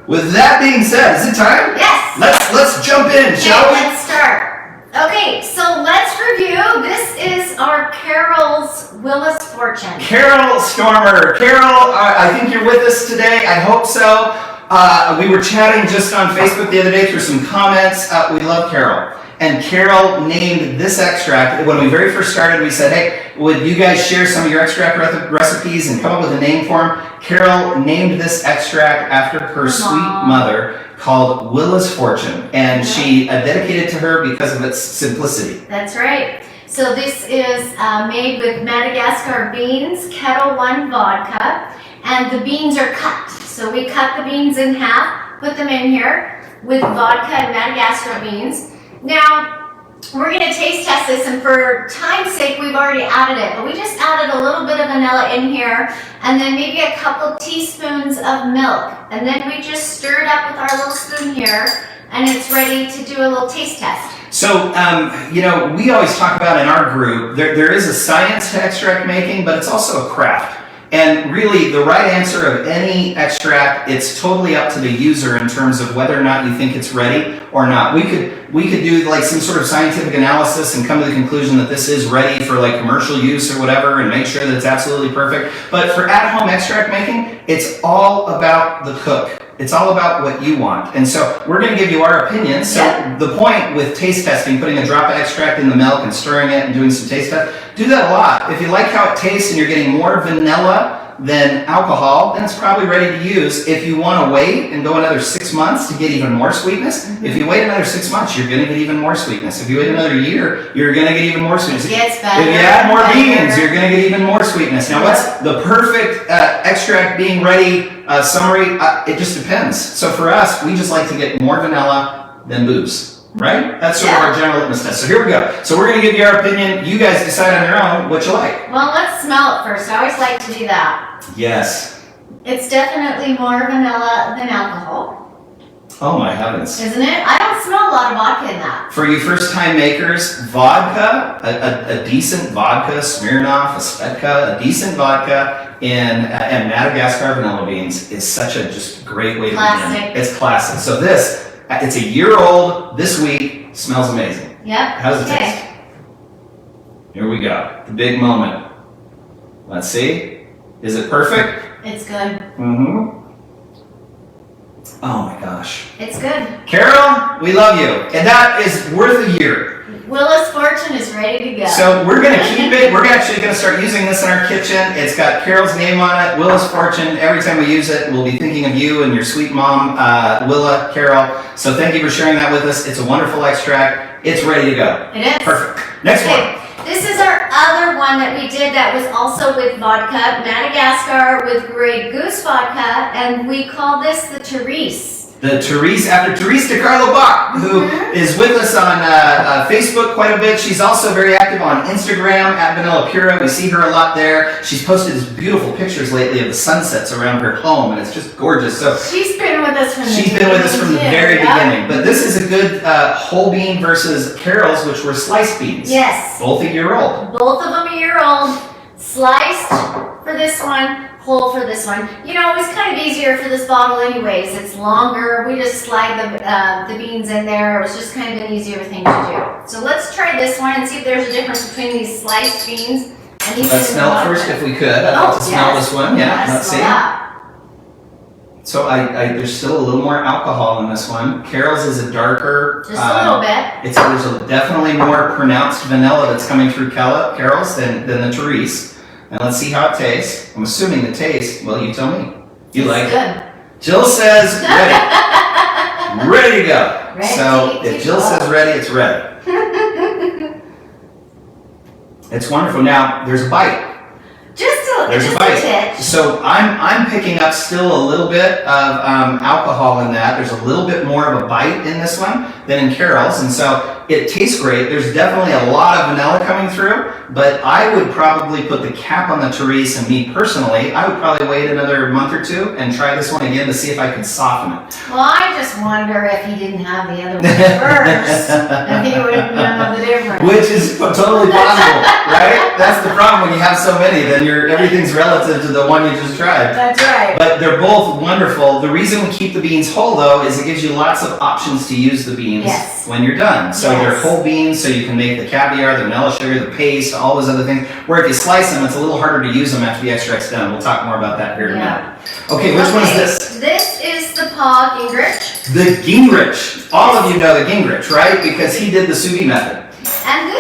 with that being said, is it time? Yes. Let's jump in, shall we? Let's start. Okay, so let's review. This is our Carol's Willis Fortune. Carol Stormer. Carol, I think you're with us today. I hope so. We were chatting just on Facebook the other day through some comments. We love Carol. And Carol named this extract. When we very first started, we said, hey, would you guys share some of your extract recipes and come up with a name for them? Carol named this extract after her sweet mother, called Willis Fortune. And she dedicated it to her because of its simplicity. That's right. So this is made with Madagascar beans, Kettle One vodka, and the beans are cut. So we cut the beans in half, put them in here with vodka and Madagascar beans. Now, we're going to taste test this, and for time's sake, we've already added it, but we just added a little bit of vanilla in here, and then maybe a couple teaspoons of milk, and then we just stir it up with our little spoon here, and it's ready to do a little taste test. So, you know, we always talk about in our group, there is a science to extract making, but it's also a craft. And really, the right answer of any extract, it's totally up to the user in terms of whether or not you think it's ready or not. We could do like some sort of scientific analysis and come to the conclusion that this is ready for like commercial use or whatever and make sure that it's absolutely perfect. But for at-home extract making, it's all about the cook. It's all about what you want. And so we're going to give you our opinions. So the point with taste testing, putting a drop of extract in the milk and stirring it and doing some taste test, do that a lot. If you like how it tastes and you're getting more vanilla than alcohol, then it's probably ready to use. If you want to wait and go another 6 months to get even more sweetness, if you wait another 6 months, you're going to get even more sweetness. If you wait another year, you're going to get even more sweetness. It gets better. If you add more beans, you're going to get even more sweetness. Now, what's the perfect extract being ready summary? It just depends. So for us, we just like to get more vanilla than booze. Right? That's sort of our general litmus test. So here we go. So we're going to give you our opinion. You guys decide on your own what you like. Well, let's smell it first. I always like to do that. Yes. It's definitely more vanilla than alcohol. Oh my heavens. Isn't it? I don't smell a lot of vodka in that. For you first-time makers, vodka, a decent vodka, Smirnoff, a Svedka, a decent vodka, and Madagascar vanilla beans is such a just great way to begin. It's classic. So this, it's a year old this week, smells amazing. Yep. How does it taste? Here we go, the big moment. Let's see. Is it perfect? It's good. Mm-hmm. Oh my gosh. It's good. Carol, we love you. And that is worth a year. Willis Fortune is ready to go. So we're going to keep it. We're actually going to start using this in our kitchen. It's got Carol's name on it, Willis Fortune. Every time we use it, we'll be thinking of you and your sweet mom, Willa, Carol. So thank you for sharing that with us. It's a wonderful extract. It's ready to go. It is. Perfect. Next one. This is our other one that we did that was also with vodka, Madagascar with Grey Goose vodka, and we call this the Therese. The Therese, after Therese DeCarlo Bach, who is with us on Facebook quite a bit. She's also very active on Instagram, at Vanilla Pura. We see her a lot there. She's posted these beautiful pictures lately of the sunsets around her home, and it's just gorgeous. So she's been with us from the very beginning. But this is a good whole bean versus Carol's, which were sliced beans. Yes. Both a year old. Both of them a year old. Sliced for this one, whole for this one. You know, it was kind of easier for this bottle anyways. It's longer. We just slide the beans in there. It was just kind of an easier thing to do. So let's try this one and see if there's a difference between these sliced beans and these. Let's smell it first if we could. I'd like to smell this one. Yeah, let's see. So there's still a little more alcohol in this one. Carol's is a darker. Just a little bit. There's definitely more pronounced vanilla that's coming through Carol's than the Therese. And let's see how it tastes. I'm assuming the taste, well, you tell me. You like it? Jill says ready. Ready to go. Ready so if Jill says ready, it's ready. It's wonderful. Now, there's a bite. There's a bite. So I'm picking up still a little bit of alcohol in that. There's a little bit more of a bite in this one than in Carol's. And so it tastes great. There's definitely a lot of vanilla coming through, but I would probably put the cap on the Therese, and me personally, I would probably wait another month or two and try this one again to see if I could soften it. Well, I just wonder if he didn't have the other one first, and he wouldn't know the difference. Which is totally possible, right? That's the problem when you have so many, then everything's relative to the one you just tried. That's right. But they're both wonderful. The reason we keep the beans whole, though, is it gives you lots of options to use the beans when you're done. So they're whole beans, so you can make the caviar, the vanilla sugar, the paste, all those other things. Where if you slice them, it's a little harder to use them after the extract's done. We'll talk more about that here in a minute. Okay, which one is this? This is the Pa Gingrich. The Gingrich. All of you know the Gingrich, right? Because he did the sous vide method. And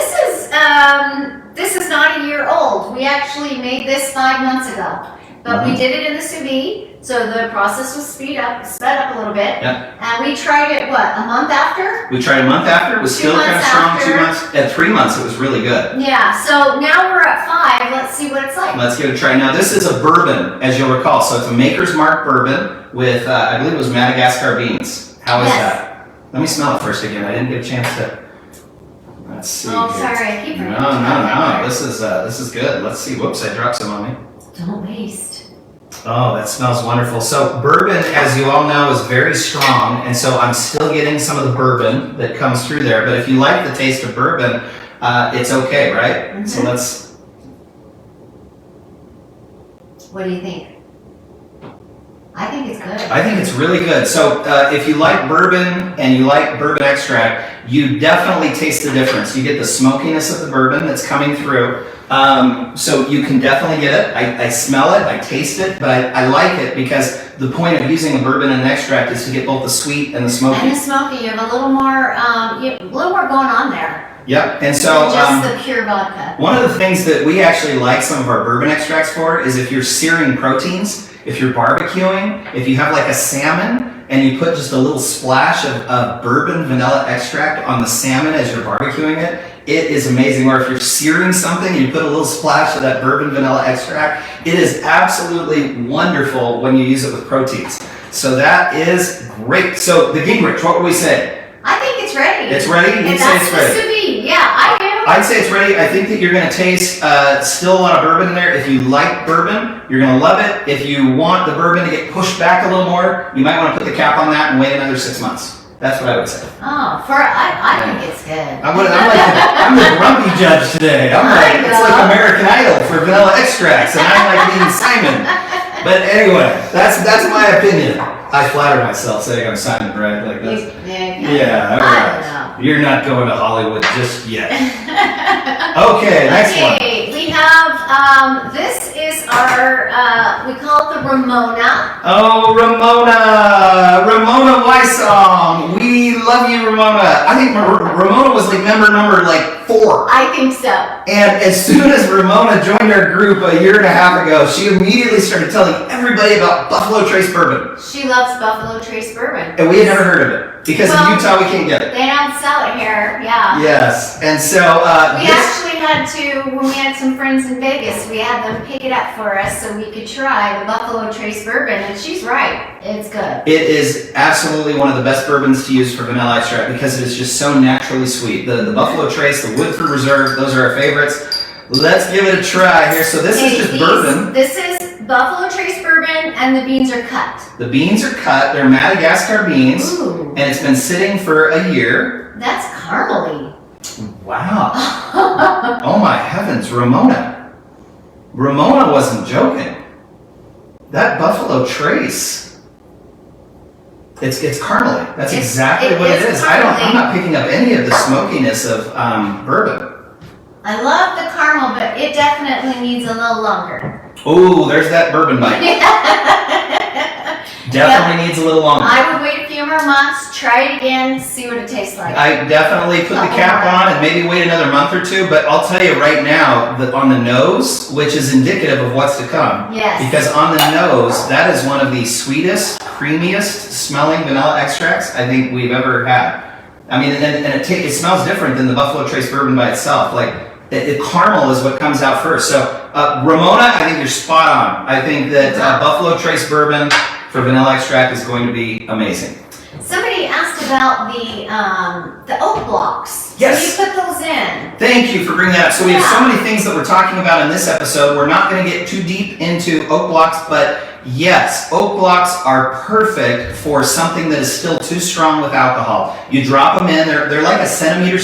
this is not a year old. We actually made this 5 months ago. But we did it in the sous vide, so the process was sped up a little bit. Yep. And we tried it, a month after? We tried a month after. It was still kind of strong. 2 months. At 3 months, it was really good. Yeah, so now we're at 5. Let's see what it's like. Let's give it a try. Now, this is a bourbon, as you'll recall. So it's a Maker's Mark bourbon with, I believe it was Madagascar beans. How is that? Let me smell it first again. I didn't get a chance to. Let's see. Oh, sorry, I keep forgetting. No. This is good. Let's see. Whoops, I dropped some on me. Don't waste. Oh, that smells wonderful. So bourbon, as you all know, is very strong, and so I'm still getting some of the bourbon that comes through there. But if you like the taste of bourbon, it's okay, right? So let's. What do you think? I think it's good. I think it's really good. So if you like bourbon and you like bourbon extract, you definitely taste the difference. You get the smokiness of the bourbon that's coming through. So you can definitely get it. I smell it, I taste it, but I like it because the point of using a bourbon and an extract is to get both the sweet and the smoky. And the smoky, you have a little more, going on there. Yep, and so just the pure vodka. One of the things that we actually like some of our bourbon extracts for is if you're searing proteins, if you're barbecuing, if you have like a salmon and you put just a little splash of bourbon vanilla extract on the salmon as you're barbecuing it, it is amazing. Or if you're searing something and you put a little splash of that bourbon vanilla extract, it is absolutely wonderful when you use it with proteins. So that is great. So the Gingrich, what would we say? I think it's ready. It's ready? You'd say it's ready? Sous vide. Yeah, I do. I'd say it's ready. I think that you're going to taste still a lot of bourbon in there. If you like bourbon, you're going to love it. If you want the bourbon to get pushed back a little more, you might want to put the cap on that and wait another 6 months. That's what I would say. Oh, I think it's good. I'm the grumpy judge today. It's like American Idol for vanilla extracts, and I'm like being Simon. But anyway, that's my opinion. I flatter myself saying I'm Simon, right? Like that's, yeah, all right. You're not going to Hollywood just yet. Okay, next one. Okay, we have, this is our, we call it the Ramona. Oh, Ramona Wysong. We love you, Ramona. I think Ramona was like member number 4. I think so. And as soon as Ramona joined our group a year and a half ago, she immediately started telling everybody about Buffalo Trace Bourbon. She loves Buffalo Trace Bourbon. And we had never heard of it. Because in Utah we can't get it. They don't sell it here, yeah. Yes, and so we actually had to, when we had some friends in Vegas, we had them pick it up for us so we could try the Buffalo Trace Bourbon, and she's right, it's good. It is absolutely one of the best bourbons to use for vanilla extract because it is just so naturally sweet. The Buffalo Trace, the Woodford Reserve, those are our favorites. Let's give it a try here. So this is just bourbon. This is Buffalo Trace Bourbon, and the beans are cut. The beans are cut. They're Madagascar beans. Ooh. And it's been sitting for a year. That's caramely. Wow. Oh my heavens, Ramona. Ramona wasn't joking. That Buffalo Trace. It's caramely. That's exactly what it is. I'm not picking up any of the smokiness of bourbon. I love the caramel, but it definitely needs a little longer. Oh, there's that bourbon bite. Definitely needs a little longer. I would wait a few more months, try it again, see what it tastes like. I definitely put the cap on and maybe wait another month or two, but I'll tell you right now that on the nose, which is indicative of what's to come. Yes. Because on the nose, that is one of the sweetest, creamiest smelling vanilla extracts I think we've ever had. I mean, and it smells different than the Buffalo Trace Bourbon by itself. Caramel is what comes out first. So Ramona, I think you're spot on. I think that Buffalo Trace Bourbon for vanilla extract is going to be amazing. Somebody asked about the oak blocks. Yes. So you put those in. Thank you for bringing that up. So we have so many things that we're talking about in this episode. We're not going to get too deep into oak blocks, but yes, oak blocks are perfect for something that is still too strong with alcohol. You drop them in. They're like a centimeter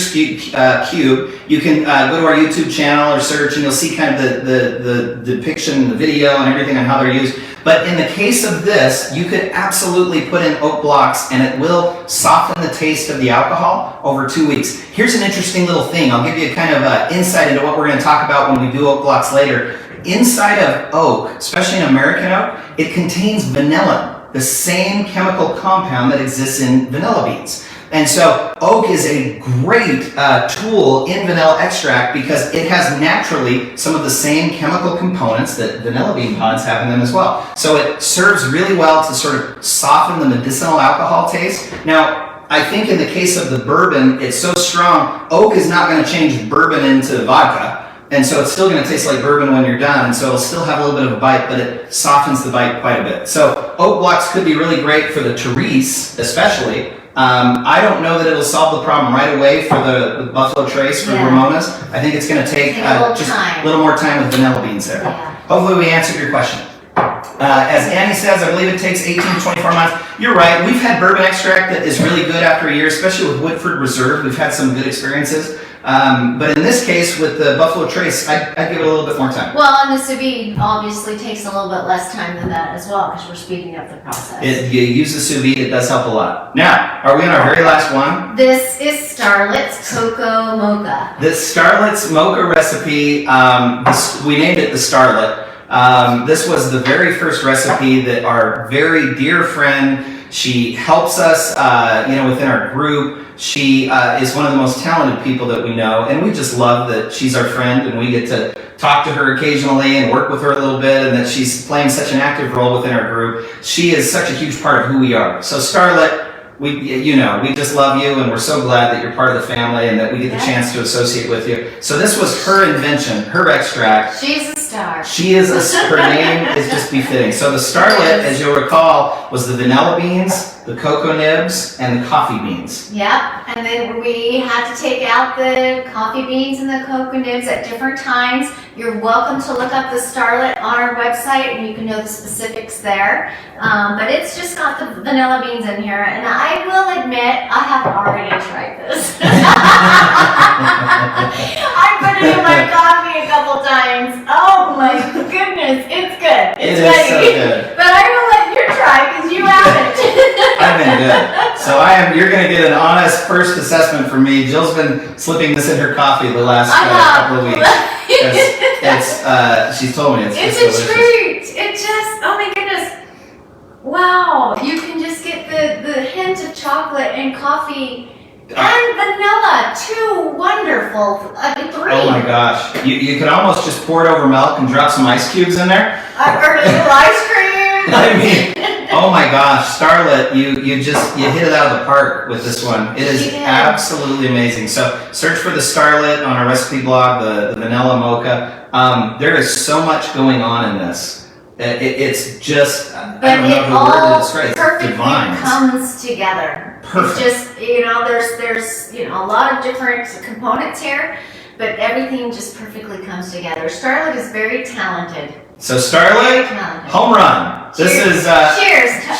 cube. You can go to our YouTube channel or search, and you'll see kind of the depiction, the video, and everything on how they're used. But in the case of this, you could absolutely put in oak blocks, and it will soften the taste of the alcohol over 2 weeks. Here's an interesting little thing. I'll give you a kind of insight into what we're going to talk about when we do oak blocks later. Inside of oak, especially in American oak, it contains vanillin, the same chemical compound that exists in vanilla beans. And so oak is a great tool in vanilla extract because it has naturally some of the same chemical components that vanilla bean pods have in them as well. So it serves really well to sort of soften the medicinal alcohol taste. Now, I think in the case of the bourbon, it's so strong, oak is not going to change bourbon into vodka. And so it's still going to taste like bourbon when you're done, and so it'll still have a little bit of a bite, but it softens the bite quite a bit. So oak blocks could be really great for the Therese, especially. I don't know that it'll solve the problem right away for the Buffalo Trace, for Ramona's. I think it's going to take just a little more time with vanilla beans there. Yeah. Hopefully we answered your question. As Annie says, I believe it takes 18 to 24 months. You're right. We've had bourbon extract that is really good after a year, especially with Woodford Reserve. We've had some good experiences. But in this case, with the Buffalo Trace, I'd give it a little bit more time. Well, and the sous vide obviously takes a little bit less time than that as well because we're speeding up the process. You use the sous vide, it does help a lot. Now, are we on our very last one? This is Starlet's Cocoa Mocha. This Starlet's Mocha recipe, we named it the Starlet. This was the very first recipe that our very dear friend, she helps us, within our group. She is one of the most talented people that we know, and we just love that she's our friend, and we get to talk to her occasionally and work with her a little bit, and that she's playing such an active role within our group. She is such a huge part of who we are. So Starlet, we just love you, and we're so glad that you're part of the family and that we get the chance to associate with you. So this was her invention, her extract. She's a star. She is her name is just befitting. So the Starlet, as you'll recall, was the vanilla beans, the cocoa nibs, and the coffee beans. Yep, and then we had to take out the coffee beans and the cocoa nibs at different times. You're welcome to look up the Starlet on our website and you can know the specifics there. But it's just got the vanilla beans in here, and I will admit, I have already tried this. I put it in my coffee a couple times. Oh my goodness, it's good. It's It is so good. But I will let you try because you haven't. I've been good. So you're going to get an honest first assessment from me. Jill's been slipping this in her coffee the last couple of weeks. She's told me it's a delicious. treat. It just, oh my goodness. Wow. You can just get the hint of chocolate and coffee and vanilla. Two wonderful. Three. Oh my gosh. You could almost just pour it over milk and drop some ice cubes in there. Or a little ice cream. I mean, oh my gosh, Starlet, you hit it out of the park with this one. It is absolutely amazing. So search for the Starlet on our recipe blog, the vanilla mocha. There is so much going on in this. It's just, I don't know the word to describe it. It's perfectly divine. comes together. Perfect. It's just, there's a lot of different components here, but everything just perfectly comes together. Starlet is very talented. So Starlet, home run. This is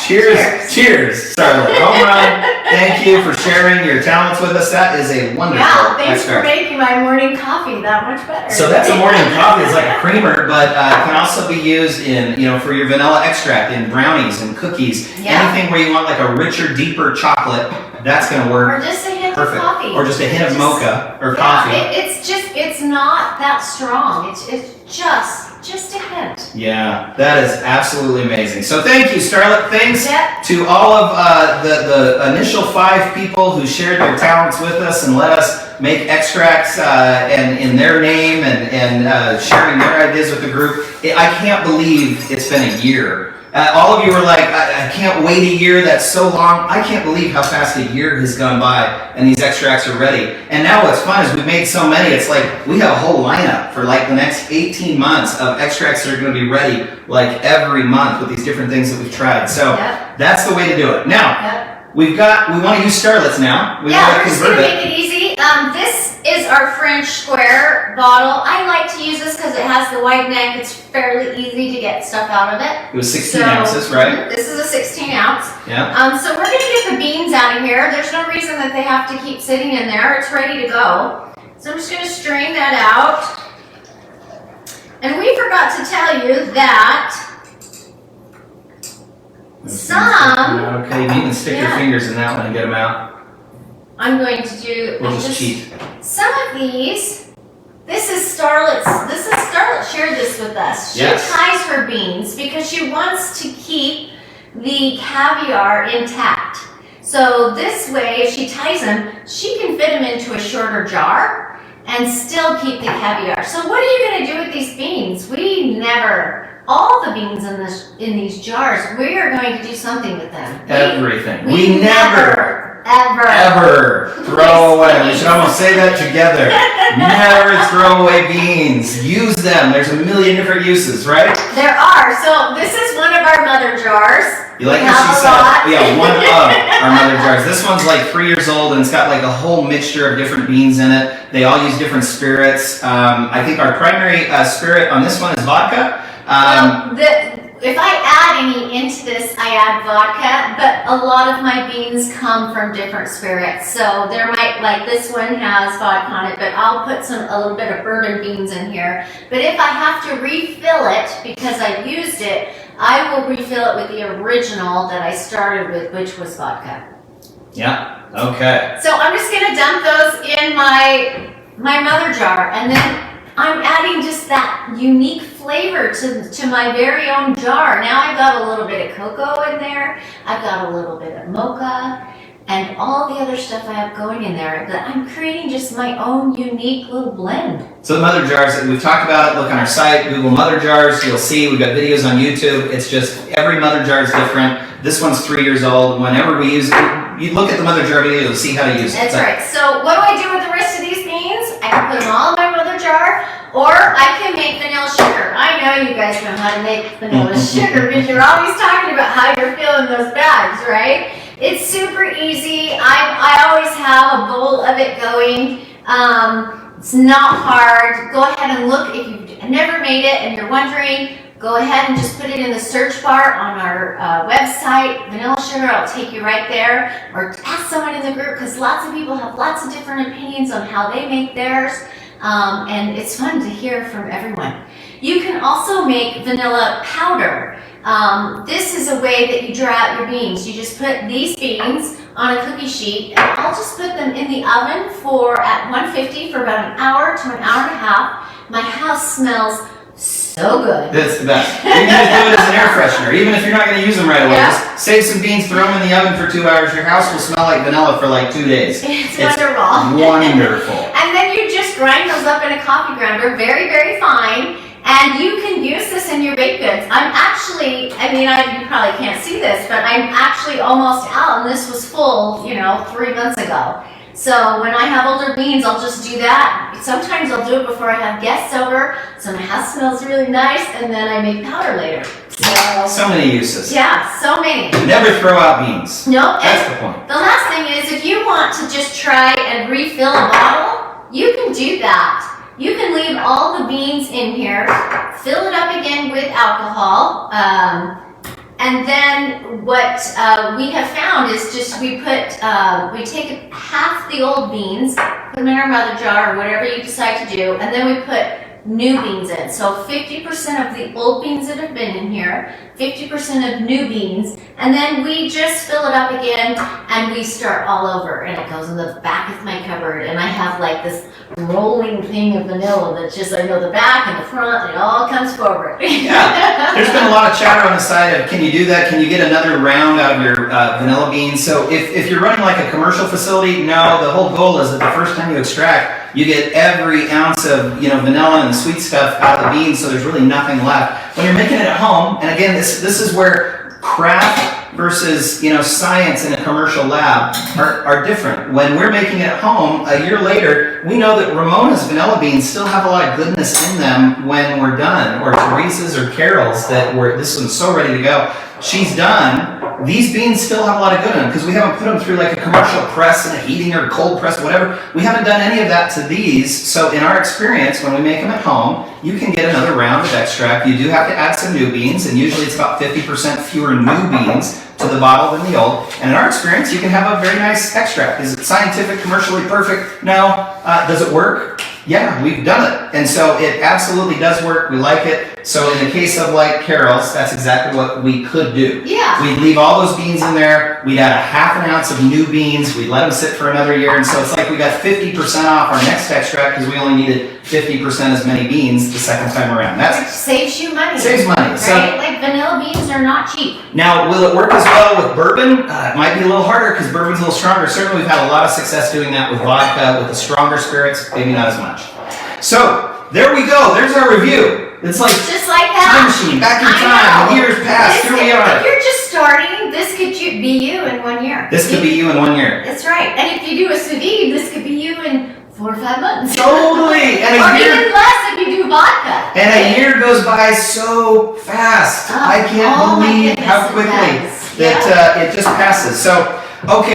cheers, Starlet, home run. Thank you for sharing your talents with us. That is a wonderful thanks extract. for making my morning coffee that much better. So that's a morning coffee. It's like a creamer, but can also be used in, for your vanilla extract in brownies and cookies. Anything where you want like a richer, deeper chocolate, that's going to work. Or just a hint perfect. Of coffee. Or just a hint of mocha or coffee. It's not that strong. It's just a hint. Yeah, that is absolutely amazing. So thank you, Starlet. Thanks to all of the initial 5 people who shared their talents with us and let us make extracts and in their name and sharing their ideas with the group. I can't believe it's been a year. All of you were like, I can't wait a year, that's so long. I can't believe how fast a year has gone by and these extracts are ready. And now what's fun is we've made so many, it's like we have a whole lineup for like the next 18 months of extracts that are going to be ready like every month with these different things that we've tried. So that's the way to do it. Now, We want to use Starlets now. We Yeah, want we're to just convert going to it. make it easy. This is our French square bottle. I like to use this because it has the wide neck. It's fairly easy to get stuff out of it. It was 16 ounces, right? This is a 16 ounce. Yeah. So we're going to get the beans out of here. There's no reason that they have to keep sitting in there. It's ready to go. So I'm just going to strain that out. And we forgot to tell you that some... Okay, you can stick your fingers in that one and get them out. I'm going to do... We'll just cheat. Some of these... This is Starlet's. Starlet shared this with us. She ties her beans because she wants to keep the caviar intact. So this way, if she ties them, she can fit them into a shorter jar and still keep the caviar. So what are you going to do with these beans? All the beans in these jars, we are going to do something with them. Everything. We never, ever throw away. We should almost say that together. Never throw away beans. Use them. There's a million different uses, right? There are. So this is one of our mother jars. You like what she said? Yeah, one of our mother jars. This one's like 3 years old and it's got like a whole mixture of different beans in it. They all use different spirits. I think our primary spirit on this one is vodka. If I add any into this, I add vodka, but a lot of my beans come from different spirits. So there might, like this one has vodka on it, but I'll put a little bit of bourbon beans in here. But if I have to refill it because I used it, I will refill it with the original that I started with, which was vodka. Yeah, okay. So I'm just gonna dump those in my mother jar, and then I'm adding just that unique flavor to my very own jar. Now I've got a little bit of cocoa in there. I've got a little bit of mocha and all the other stuff I have going in there. But I'm creating just my own unique little blend. So the mother jars, we've talked about it. Look on our site, Google mother jars. You'll see we've got videos on YouTube. It's just every mother jar is different. This one's 3 years old. Whenever we use it, you look at the mother jar video, you'll see how to use it. That's right. So what do I do with the rest of these beans? I can put them all in my mother jar, or I can make vanilla sugar. I know you guys know how to make vanilla sugar because you're always talking about how you're filling those bags, right? It's super easy. I always have a bowl of it going. It's not hard. Go ahead and look. If you've never made it and you're wondering, go ahead and just put it in the search bar on our website, vanilla sugar. I'll take you right there. Or ask someone in the group because lots of people have lots of different opinions on how they make theirs. And it's fun to hear from everyone. You can also make vanilla powder. This is a way that you dry out your beans. You just put these beans on a cookie sheet, and I'll just put them in the oven at 150 for about an hour to an hour and a half. My house smells so good. That's the best. You can just do it as an air freshener. Even if you're not going to use them right away, just save some beans, throw them in the oven for 2 hours. Your house will smell like vanilla for like 2 days. It's wonderful. Wonderful. And then you just grind those up in a coffee grinder, very, very fine. And you can use this in your baked goods. I'm actually, you probably can't see this, but I'm actually almost out, and this was full, 3 months ago. So when I have older beans, I'll just do that. Sometimes I'll do it before I have guests over, so my house smells really nice, and then I make powder later. So many uses. Yeah, so many. Never throw out beans. Nope. That's the point. The last thing is, if you want to just try and refill a bottle, you can do that. You can leave all the beans in here, fill it up again with alcohol, and then what we have found is just we take half the old beans, put them in our mother jar or whatever you decide to do, and then we put new beans in. So 50% of the old beans that have been in here, 50% of new beans, and then we just fill it up again and we start all over. And it goes in the back of my cupboard, and I have like this rolling thing of vanilla that's just, I know the back and the front, it all comes forward. Yeah, there's been a lot of chatter on the side of, can you do that? Can you get another round out of your vanilla beans? So if you're running like a commercial facility, no, the whole goal is that the first time you extract, you get every ounce of vanilla and the sweet stuff out of the beans, so there's really nothing left. When you're making it at home, and again, this is where craft versus science in a commercial lab are different. When we're making it at home, a year later, we know that Ramona's vanilla beans still have a lot of goodness in them when we're done, or Teresa's or Carol's this one's so ready to go. She's done. these beans still have a lot of good in them because we haven't put them through like a commercial press and a heating or cold press, whatever. We haven't done any of that to these. So in our experience, when we make them at home, you can get another round of extract. You do have to add some new beans, and usually it's about 50% fewer new beans to the bottle than the old. And in our experience, you can have a very nice extract. Is it scientific, commercially perfect? No. Does it work? Yeah, we've done it. And so it absolutely does work. We like it. So in the case of like Carol's, that's exactly what we could do. Yeah. We'd leave all those beans in there. We'd add a half an ounce of new beans. We'd let them sit for another year. And so it's like we got 50% off our next extract because we only needed 50% as many beans the second time around. Which saves you money. Saves money. Right? So, like vanilla beans are not cheap. now, will it work as well with bourbon? It might be a little harder because bourbon's a little stronger. Certainly, we've had a lot of success doing that with vodka, with the stronger spirits, maybe not as much. So, there we go. There's our review. It's like Just like time that. machine, back in I time. know. The years passed. Here we If are. you're just starting, this could be you in 1 year. This could be you in 1 year. That's right. And if you do a sous vide, this could be you in 4 or 5 months. Totally. And Or a year. even less if you do vodka. And a year goes by so fast. Oh, I can't oh my believe goodness, how it quickly does. that it just passes. So, okay.